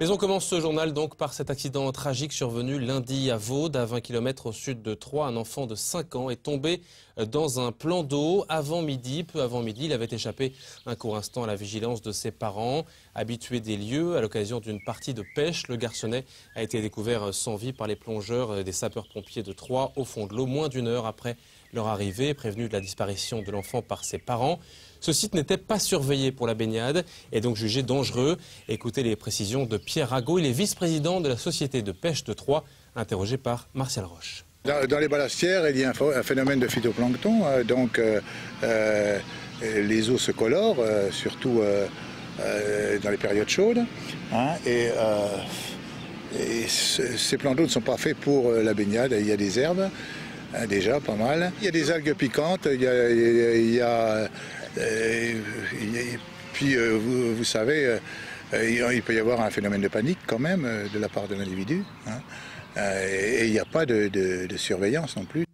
Mais on commence ce journal donc par cet accident tragique survenu lundi à Vaud, à 20 km au sud de Troyes. Un enfant de 5 ans est tombé dans un plan d'eau peu avant midi. Il avait échappé un court instant à la vigilance de ses parents. Habitué des lieux, à l'occasion d'une partie de pêche, le garçonnet a été découvert sans vie par les plongeurs des sapeurs-pompiers de Troyes au fond de l'eau, moins d'une heure après leur arrivée. Prévenu de la disparition de l'enfant par ses parents, ce site n'était pas surveillé pour la baignade et donc jugé dangereux. Écoutez les précisions de Pierre Rago, il est vice-président de la Société de pêche de Troyes, interrogé par Martial Roche. Dans les ballastières, il y a un phénomène de phytoplancton, les eaux se colorent, surtout dans les périodes chaudes, et ces plans d'eau ne sont pas faits pour la baignade. Il y a des herbes, déjà pas mal. Il y a des algues piquantes, puis vous savez, il peut y avoir un phénomène de panique quand même de la part de l'individu, et il n'y a pas de surveillance non plus.